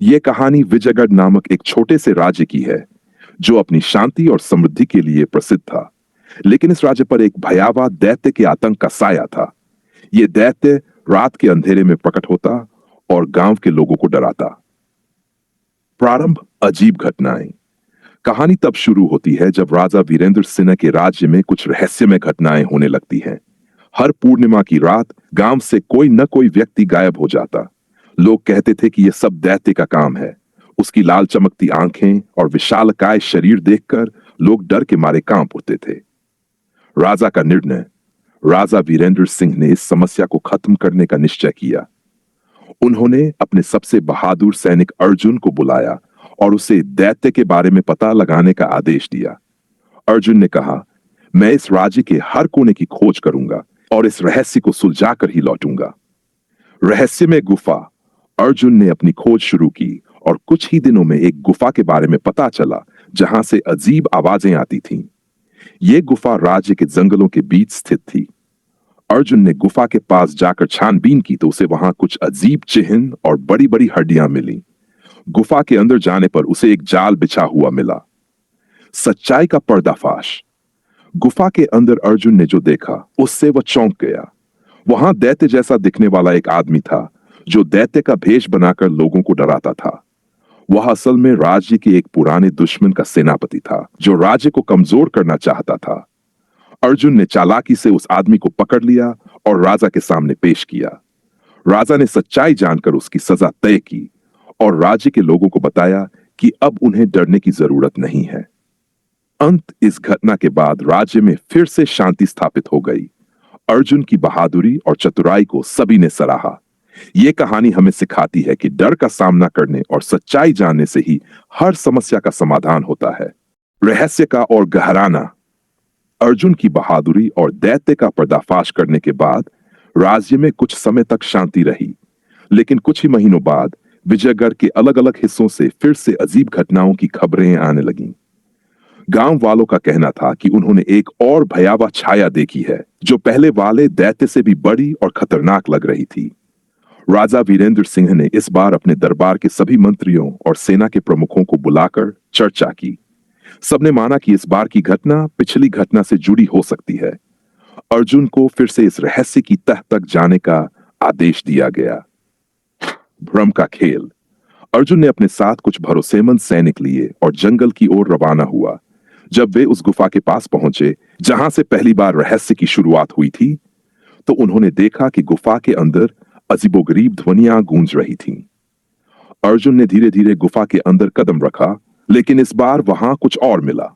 ये कहानी विजयगढ़ नामक एक छोटे से राज्य की है जो अपनी शांति और समृद्धि के लिए प्रसिद्ध था। लेकिन इस राज्य पर एक भयावह दैत्य के आतंक का साया था। ये दैत्य रात के अंधेरे में प्रकट होता और गांव के लोगों को डराता। प्रारंभ अजीब घटनाएं। कहानी तब शुरू होती है जब राजा वीरेंद्र सिंह के राज्य में कुछ रहस्यमय घटनाएं होने लगती हैं। हर पूर्णिमा की रात गांव से कोई न कोई व्यक्ति गायब हो जाता। लोग कहते थे कि यह सब दैत्य का काम है। उसकी लाल चमकती आंखें और विशालकाय शरीर देखकर लोग डर के मारे कांप उठते थे। राजा का निर्णय। राजा वीरेंद्र सिंह ने इस समस्या को खत्म करने का निश्चय किया। उन्होंने अपने सबसे बहादुर सैनिक अर्जुन को बुलाया और उसे दैत्य के बारे में पता लगाने का आदेश दिया। अर्जुन ने कहा, मैं इस राज्य के हर कोने की खोज करूंगा और इस रहस्य को सुलझाकर ही लौटूंगा। रहस्यमय गुफा। अर्जुन ने अपनी खोज शुरू की और कुछ ही दिनों में एक गुफा के बारे में पता चला जहां से अजीब आवाजें आती थीं। यह गुफा राज्य के जंगलों के बीच स्थित थी। अर्जुन ने गुफा के पास जाकर छानबीन की तो उसे वहां कुछ अजीब चिन्ह और बड़ी बड़ी हड्डियां मिली। गुफा के अंदर जाने पर उसे एक जाल बिछा हुआ मिला। सच्चाई का पर्दाफाश। गुफा के अंदर अर्जुन ने जो देखा उससे वह चौंक गया। वहां दैत्य जैसा दिखने वाला एक आदमी था जो दैत्य का भेष बनाकर लोगों को डराता था। वह असल में राज्य के एक पुराने दुश्मन का सेनापति था जो राज्य को कमजोर करना चाहता था। अर्जुन ने चालाकी से उस आदमी को पकड़ लिया और राजा के सामने पेश किया। राजा ने सच्चाई जानकर उसकी सजा तय की और राज्य के लोगों को बताया कि अब उन्हें डरने की जरूरत नहीं है। अंत। इस घटना के बाद राज्य में फिर से शांति स्थापित हो गई। अर्जुन की बहादुरी और चतुराई को सभी ने सराहा। यह कहानी हमें सिखाती है कि डर का सामना करने और सच्चाई जानने से ही हर समस्या का समाधान होता है। रहस्य का और गहराना। अर्जुन की बहादुरी और दैत्य का पर्दाफाश करने के बाद राज्य में कुछ समय तक शांति रही। लेकिन कुछ ही महीनों बाद विजयगढ़ के अलग अलग हिस्सों से फिर से अजीब घटनाओं की खबरें आने लगीं। गांव वालों का कहना था कि उन्होंने एक और भयावह छाया देखी है जो पहले वाले दैत्य से भी बड़ी और खतरनाक लग रही थी। राजा वीरेंद्र सिंह ने इस बार अपने दरबार के सभी मंत्रियों और सेना के प्रमुखों को बुलाकर चर्चा की। सबने माना कि इस बार की घटना पिछली घटना से जुड़ी हो सकती है। अर्जुन को फिर से इस रहस्य की तह तक जाने का आदेश दिया गया। भ्रम का खेल। अर्जुन ने अपने साथ कुछ भरोसेमंद सैनिक लिए और जंगल की ओर रवाना हुआ। जब वे उस गुफा के पास पहुंचे जहां से पहली बार रहस्य की शुरुआत हुई थी, तो उन्होंने देखा कि गुफा के अंदर अजीबोगरीब ध्वनियां गूंज रही थीं। अर्जुन ने धीरे धीरे गुफा के अंदर कदम रखा, लेकिन इस बार वहां कुछ और मिला।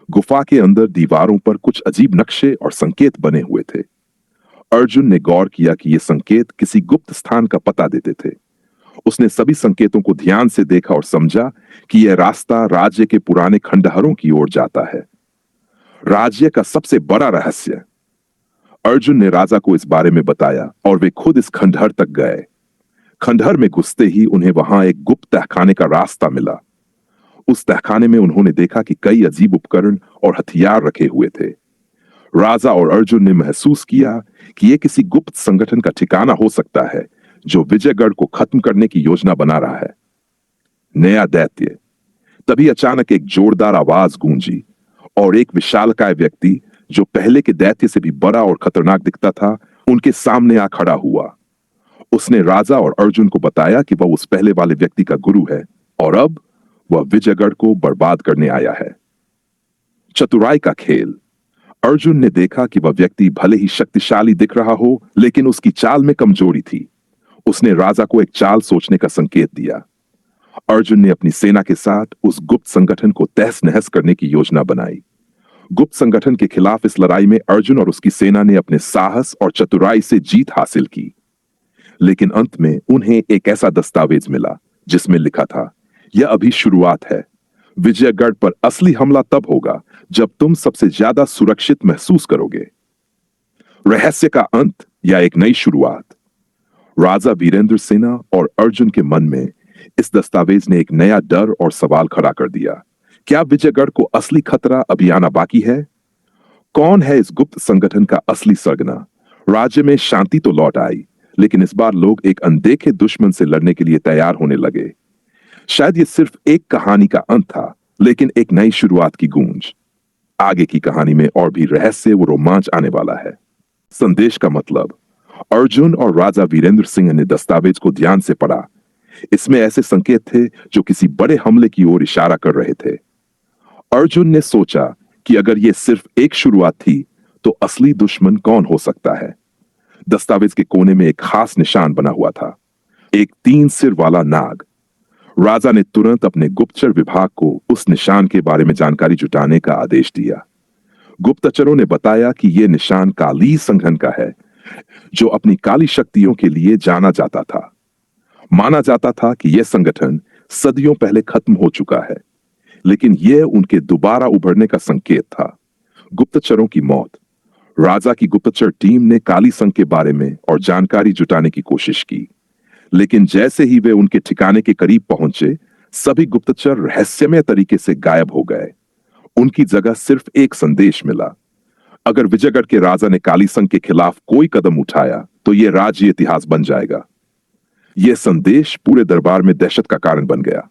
गुफा के अंदर दीवारों पर कुछ अजीब नक्शे और संकेत बने हुए थे। अर्जुन ने गौर किया कि ये संकेत किसी गुप्त स्थान का पता देते थे। उसने सभी संकेतों को ध्यान से देखा और समझा कि यह रास्ता राज्य के पुराने खंडहरों की ओर जाता है। राज्य का सबसे बड़ा रहस्य। अर्जुन ने राजा को इस बारे में बताया और वे खुद इस खंडहर तक गए। खंडहर में घुसते ही उन्हें वहां एक गुप्त तहखाने का रास्ता मिला। उस तहखाने में उन्होंने देखा कि कई अजीब उपकरण और हथियार रखे हुए थे। राजा और अर्जुन ने महसूस किया कि यह किसी गुप्त संगठन का ठिकाना हो सकता है जो विजयगढ़ को खत्म करने की योजना बना रहा है। नया दैत्य। तभी अचानक एक जोरदार आवाज गूंजी और एक विशालकाय व्यक्ति जो पहले के दैत्य से भी बड़ा और खतरनाक दिखता था, उनके सामने आ खड़ा हुआ। उसने राजा और अर्जुन को बताया कि वह उस पहले वाले व्यक्ति का गुरु है और अब वह विजयगढ़ को बर्बाद करने आया है। चतुराई का खेल। अर्जुन ने देखा कि वह व्यक्ति भले ही शक्तिशाली दिख रहा हो, लेकिन उसकी चाल में कमजोरी थी। उसने राजा को एक चाल सोचने का संकेत दिया। अर्जुन ने अपनी सेना के साथ उस गुप्त संगठन को तहस नहस करने की योजना बनाई। गुप्त संगठन के खिलाफ इस लड़ाई में अर्जुन और उसकी सेना ने अपने साहस और चतुराई से जीत हासिल की। लेकिन अंत में उन्हें एक ऐसा दस्तावेज मिला जिसमें लिखा था, यह अभी शुरुआत है। विजयगढ़ पर असली हमला तब होगा जब तुम सबसे ज्यादा सुरक्षित महसूस करोगे। रहस्य का अंत या एक नई शुरुआत। राजा वीरेंद्र सिंह और अर्जुन के मन में इस दस्तावेज ने एक नया डर और सवाल खड़ा कर दिया। क्या विजयगढ़ को असली खतरा अभी आना बाकी है? कौन है इस गुप्त संगठन का असली सरगना? राज्य में शांति तो लौट आई, लेकिन इस बार लोग एक अनदेखे दुश्मन से लड़ने के लिए तैयार होने लगे। शायद ये सिर्फ एक कहानी का अंत था, लेकिन एक नई शुरुआत की गूंज। आगे की कहानी में और भी रहस्य व रोमांच आने वाला है। संदेश का मतलब। अर्जुन और राजा वीरेंद्र सिंह ने दस्तावेज को ध्यान से पढ़ा। इसमें ऐसे संकेत थे जो किसी बड़े हमले की ओर इशारा कर रहे थे। अर्जुन ने सोचा कि अगर यह सिर्फ एक शुरुआत थी, तो असली दुश्मन कौन हो सकता है। दस्तावेज के कोने में एक खास निशान बना हुआ था, एक 3 सिर वाला नाग। राजा ने तुरंत अपने गुप्तचर विभाग को उस निशान के बारे में जानकारी जुटाने का आदेश दिया। गुप्तचरों ने बताया कि यह निशान काली संगठन का है, जो अपनी काली शक्तियों के लिए जाना जाता था। माना जाता था कि यह संगठन सदियों पहले खत्म हो चुका है, लेकिन यह उनके दोबारा उभरने का संकेत था। गुप्तचरों की मौत। राजा की गुप्तचर टीम ने काली संघ के बारे में और जानकारी जुटाने की कोशिश की, लेकिन जैसे ही वे उनके ठिकाने के करीब पहुंचे, सभी गुप्तचर रहस्यमय तरीके से गायब हो गए। उनकी जगह सिर्फ एक संदेश मिला। अगर विजयगढ़ के राजा ने काली संघ के खिलाफ कोई कदम उठाया, तो यह राज्य इतिहास बन जाएगा। यह संदेश पूरे दरबार में दहशत का कारण बन गया।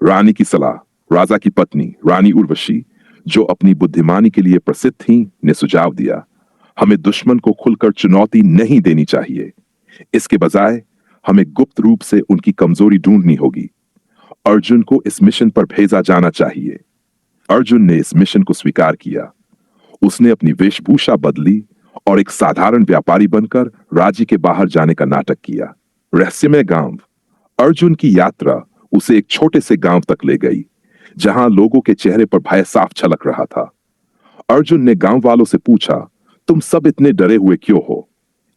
रानी की सलाह। राजा की पत्नी रानी उर्वशी, जो अपनी बुद्धिमानी के लिए प्रसिद्ध थीं, ने सुझाव दिया, हमें दुश्मन को खुलकर चुनौती नहीं देनी चाहिए। इसके बजाय हमें गुप्त रूप से उनकी कमजोरी ढूंढनी होगी। अर्जुन को इस मिशन पर भेजा जाना चाहिए। अर्जुन ने इस मिशन को स्वीकार किया। उसने अपनी वेशभूषा बदली और एक साधारण व्यापारी बनकर राज्य के बाहर जाने का नाटक किया। रहस्यमय गांव। अर्जुन की यात्रा उसे एक छोटे से गांव तक ले गई, जहां लोगों के चेहरे पर भय साफ झलक रहा था। अर्जुन ने गांव वालों से पूछा, तुम सब इतने डरे हुए क्यों हो?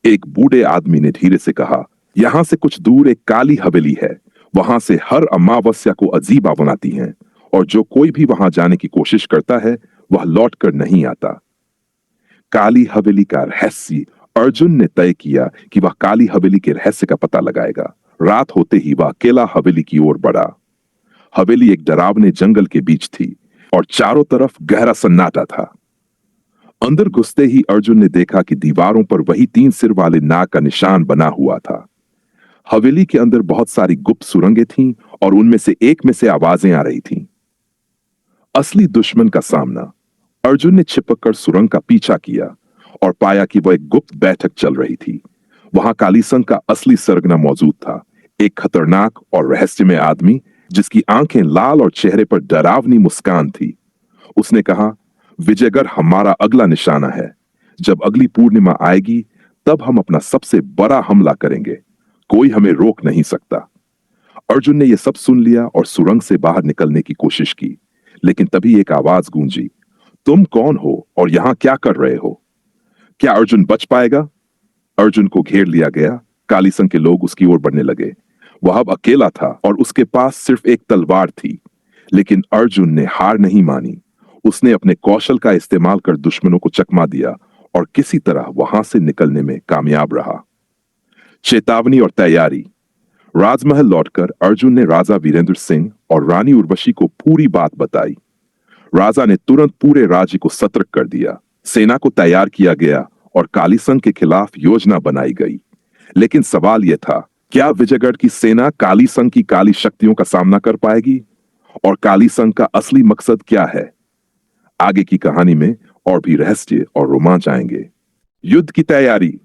एक बूढ़े आदमी ने धीरे से कहा, यहां से कुछ दूर एक काली हवेली है। वहां से हर अमावस्या को अजीबा बनाती हैं, और जो कोई भी वहां जाने की कोशिश करता है, वह लौटकर नहीं आता। काली हवेली का रहस्य। अर्जुन ने तय किया कि वह काली हवेली के रहस्य का पता लगाएगा। रात होते ही वह अकेला हवेली की ओर बढ़ा। हवेली एक डरावने जंगल के बीच थी और चारों तरफ गहरा सन्नाटा था। अंदर घुसते ही अर्जुन ने देखा कि दीवारों पर वही 3 सिर वाले नाग का निशान बना हुआ था। हवेली के अंदर बहुत सारी गुप्त सुरंगें थीं और उनमें से एक में से आवाजें आ रही थीं। असली दुश्मन का सामना। अर्जुन ने छिपककर सुरंग का पीछा किया और पाया कि वह एक गुप्त बैठक चल रही थी। वहां काली संघ का असली सरगना मौजूद था, एक खतरनाक और रहस्यमय आदमी जिसकी आंखें लाल और चेहरे पर डरावनी मुस्कान थी। उसने कहा, विजयगढ़ हमारा अगला निशाना है। जब अगली पूर्णिमा आएगी, तब हम अपना सबसे बड़ा हमला करेंगे। कोई हमें रोक नहीं सकता। अर्जुन ने यह सब सुन लिया और सुरंग से बाहर निकलने की कोशिश की, लेकिन तभी एक आवाज गूंजी, तुम कौन हो और यहां क्या कर रहे हो? क्या अर्जुन बच पाएगा? अर्जुन को घेर लिया गया। काली संघ के लोग उसकी ओर बढ़ने लगे। वह अब अकेला था और उसके पास सिर्फ एक तलवार थी, लेकिन अर्जुन ने हार नहीं मानी। उसने अपने कौशल का इस्तेमाल कर दुश्मनों को चकमा दिया और किसी तरह वहां से निकलने में कामयाब रहा। चेतावनी और तैयारी। राजमहल लौटकर अर्जुन ने राजा वीरेंद्र सिंह और रानी उर्वशी को पूरी बात बताई। राजा ने तुरंत पूरे राज्य को सतर्क कर दिया। सेना को तैयार किया गया और काली संघ के खिलाफ योजना बनाई गई। लेकिन सवाल यह था, क्या विजयगढ़ की सेना काली संघ की काली शक्तियों का सामना कर पाएगी? और काली संघ का असली मकसद क्या है? आगे की कहानी में और भी रहस्य और रोमांच आएंगे। युद्ध की तैयारी।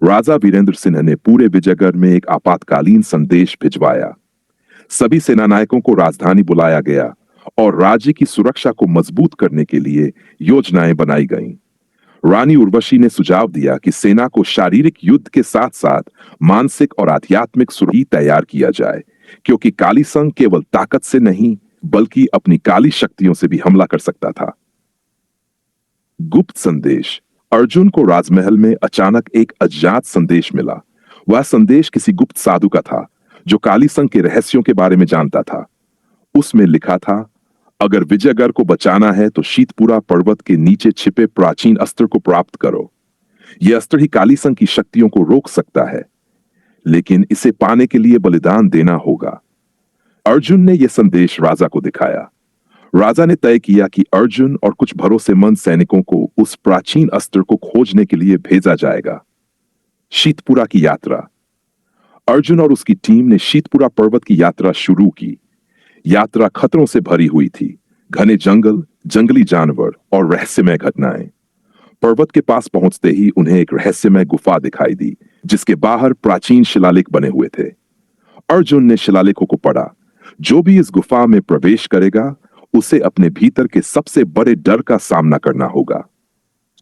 राजा वीरेंद्र सिंह ने पूरे विजयगढ़ में एक आपातकालीन संदेश भिजवाया। सभी सेनानायकों को राजधानी बुलाया गया और राज्य की सुरक्षा को मजबूत करने के लिए योजनाएं बनाई गईं। रानी उर्वशी ने सुझाव दिया कि सेना को शारीरिक युद्ध के साथ साथ मानसिक और आध्यात्मिक सुरक्षा तैयार किया जाए, क्योंकि काली संघ केवल ताकत से नहीं, बल्कि अपनी काली शक्तियों से भी हमला कर सकता था। गुप्त संदेश। अर्जुन को राजमहल में अचानक एक अज्ञात संदेश मिला। वह संदेश किसी गुप्त साधु का था, जो काली संघ के रहस्यों के बारे में जानता था। उसमें लिखा था, अगर विजयगढ़ को बचाना है तो शीतपुरा पर्वत के नीचे छिपे प्राचीन अस्त्र को प्राप्त करो। यह अस्त्र ही काली संघ की शक्तियों को रोक सकता है, लेकिन इसे पाने के लिए बलिदान देना होगा। अर्जुन ने यह संदेश राजा को दिखाया। राजा ने तय किया कि अर्जुन और कुछ भरोसेमंद सैनिकों को उस प्राचीन अस्त्र को खोजने के लिए भेजा जाएगा। शीतपुरा की यात्रा। अर्जुन और उसकी टीम ने शीतपुरा पर्वत की यात्रा शुरू की। यात्रा खतरों से भरी हुई थी। घने जंगल, जंगली जानवर और रहस्यमय घटनाएं। पर्वत के पास पहुंचते ही उन्हें एक रहस्यमय गुफा दिखाई दी, जिसके बाहर प्राचीन शिलालेख बने हुए थे। अर्जुन ने शिलालेखों को पढ़ा। जो भी इस गुफा में प्रवेश करेगा, उसे अपने भीतर के सबसे बड़े डर का सामना करना होगा।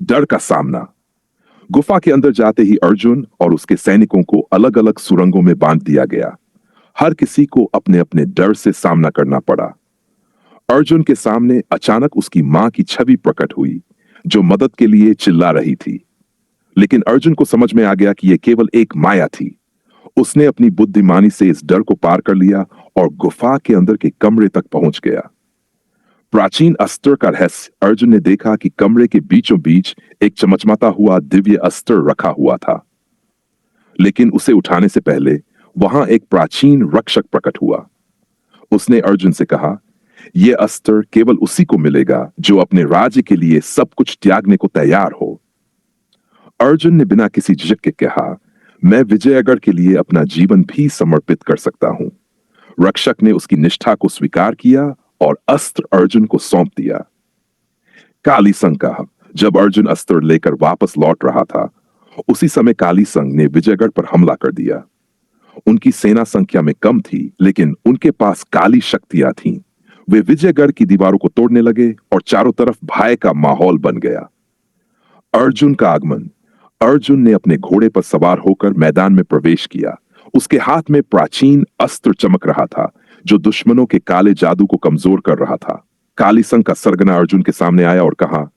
डर का सामना। गुफा के अंदर जाते ही अर्जुन और उसके सैनिकों को अलग अलग सुरंगों में बांध दिया गया। हर किसी को अपने अपने डर से सामना करना पड़ा। अर्जुन के सामने अचानक उसकी मां की छवि प्रकट हुई, जो मदद के लिए चिल्ला रही थी। लेकिन अर्जुन को समझ में आ गया कि यह केवल एक माया थी। उसने अपनी बुद्धिमानी से इस डर को पार कर लिया और गुफा के अंदर के कमरे तक पहुंच गया। प्राचीन अस्त्र का रहस्य। अर्जुन ने देखा कि कमरे के बीचों बीच एक चमचमाता हुआ दिव्य अस्त्र रखा हुआ था। लेकिन उसे उठाने से पहले वहां एक प्राचीन रक्षक प्रकट हुआ। उसने अर्जुन से कहा, यह अस्त्र केवल उसी को मिलेगा जो अपने राज्य के लिए सब कुछ त्यागने को तैयार हो। अर्जुन ने बिना किसी झिझक के कहा, मैं विजयगढ़ के लिए अपना जीवन भी समर्पित कर सकता हूं। रक्षक ने उसकी निष्ठा को स्वीकार किया और अस्त्र अर्जुन को सौंप दिया। काली संघ का। जब अर्जुन अस्त्र लेकर वापस लौट रहा था, उसी समय काली संघ ने विजयगढ़ पर हमला कर दिया। उनकी सेना संख्या में कम थी, लेकिन उनके पास काली शक्तियां थीं। वे विजयगढ़ की दीवारों को तोड़ने लगे और चारों तरफ भय का माहौल बन गया। अर्जुन का आगमन। अर्जुन ने अपने घोड़े पर सवार होकर मैदान में प्रवेश किया। उसके हाथ में प्राचीन अस्त्र चमक रहा था, जो दुश्मनों के काले जादू को कमजोर कर रहा था। काली संघ का सरगना अर्जुन के सामने आया और कहा,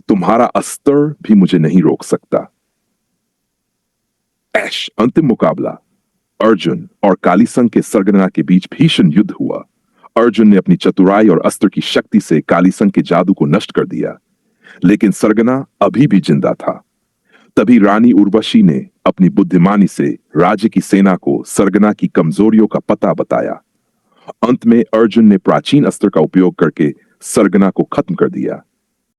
तुम्हारा अस्त्र भी मुझे नहीं रोक सकता। ऐश। अंतिम मुकाबला। अर्जुन और काली संघ के सरगना के बीच भीषण युद्ध हुआ। अर्जुन ने अपनी चतुराई और अस्त्र की शक्ति से काली संघ के जादू को नष्ट कर दिया, लेकिन सरगना अभी भी जिंदा था। तभी रानी उर्वशी ने अपनी बुद्धिमानी से राज्य की सेना को सरगना की कमजोरियों का पता बताया। अंत में अर्जुन ने प्राचीन अस्त्र का उपयोग करके सरगना को खत्म कर दिया।